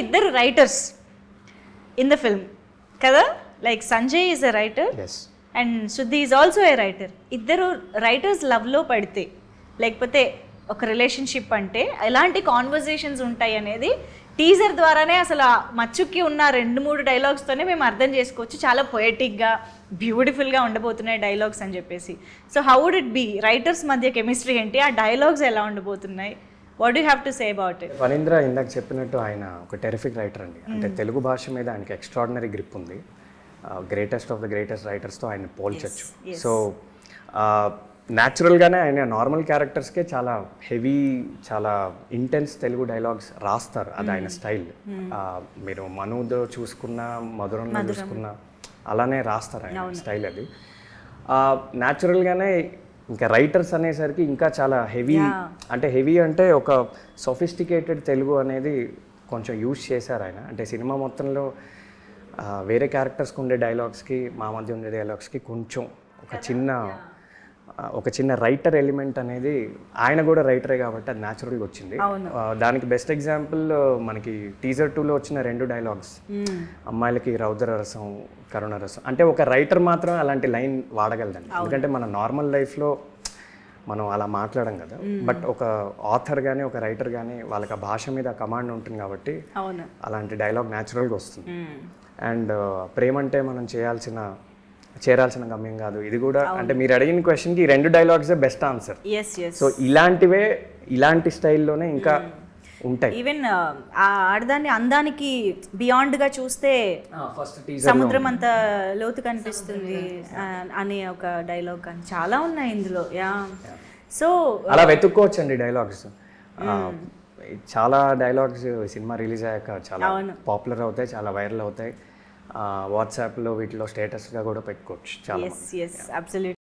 ఇద్దరు writers in the film కదా, like Sanjay is a writer and శుద్ధి ఈజ్ ఆల్సో ఏ రైటర్. ఇద్దరు writers లవ్లో పడితే లేకపోతే ఒక రిలేషన్షిప్ అంటే ఎలాంటి కాన్వర్జేషన్స్ ఉంటాయి అనేది టీజర్ ద్వారానే అసలు మచ్చుకి ఉన్న 2-3 డైలాగ్స్తోనే మేము అర్థం చేసుకోవచ్చు. చాలా పొయటిక్గా బ్యూటిఫుల్గా ఉండబోతున్నాయి డైలాగ్స్ అని చెప్పేసి. So how would it be, writers మధ్య కెమిస్ట్రీ ఏంటి, ఆ డైలాగ్స్ ఎలా ఉండబోతున్నాయి, what you have to say about it? Phanindra ఇందాక చెప్పినట్టు ఆయన ఒక టెరిఫిక్ రైటర్ అండి. అంటే తెలుగు భాష మీద ఆయనకి ఎక్స్ట్రాడినరీ గ్రిప్ ఉంది. గ్రేటెస్ట్ ఆఫ్ ద గ్రేటెస్ట్ రైటర్స్తో ఆయన పోల్చొచ్చు. సో న్యాచురల్గానే ఆయన నార్మల్ క్యారెక్టర్స్కే చాలా హెవీ, చాలా ఇంటెన్స్ తెలుగు డైలాగ్స్ రాస్తారు. అది ఆయన స్టైల్. మీరు మనుదో చూసుకున్నా, మధురంలో చూసుకున్నా అలానే రాస్తారు ఆయన స్టైల్. అది న్యాచురల్గానే ఇంకా రైటర్స్ అనేసరికి ఇంకా చాలా హెవీ, అంటే హెవీ అంటే ఒక సొఫిస్టికేటెడ్ తెలుగు అనేది కొంచెం యూజ్ చేశారు ఆయన. అంటే సినిమా మొత్తంలో వేరే క్యారెక్టర్స్కి ఉండే డైలాగ్స్కి మా మధ్య ఉండే డైలాగ్స్కి కొంచెం ఒక చిన్న రైటర్ ఎలిమెంట్ అనేది, ఆయన కూడా రైటరే కాబట్టి అది న్యాచురల్గా వచ్చింది. దానికి బెస్ట్ ఎగ్జాంపుల్ మనకి టీజర్ 2లో వచ్చిన 2 డైలాగ్స్, అమ్మాయిలకి రౌద్ర రసం కరుణ రసం. అంటే ఒక రైటర్ మాత్రం అలాంటి లైన్ వాడగలదండి. ఎందుకంటే మన నార్మల్ లైఫ్లో మనం అలా మాట్లాడం కదా. బట్ ఒక ఆథర్ కానీ ఒక రైటర్ కానీ వాళ్ళకి ఆ భాష మీద కమాండ్ ఉంటుంది కాబట్టి అలాంటి డైలాగ్ న్యాచురల్గా వస్తుంది. అండ్ ప్రేమ అంటే మనం చేరాల్సిన గమ్యం కాదు, ఇది కూడా. అంటే మీరు అడిగిన క్వశ్చన్కి ఈ 2 డైలాగ్సే బెస్ట్ ఆన్సర్. సో ఇలాంటి స్టైల్లోనే ఇంకా ఉంటాయి. ఈవెన్ ఆడదాన్ని అందానికి బియాండ్గా చూస్తే సముద్రం అంత లోతు కనిపిస్తుంది అనే ఒక డైలాగ్ కానీ చాలా ఉన్నాయి ఇందులో. సో అలా వెతుక్కోవచ్చండి డైలాగ్స్. చాలా డైలాగ్స్ సినిమా రిలీజ్ అయ్యాక చాలా పాపులర్ అవుతాయి, చాలా వైరల్ అవుతాయి. వాట్సాప్లో వీటిలో స్టేటస్గా కూడా పెట్టుకోవచ్చు చాలా. yes absolutely.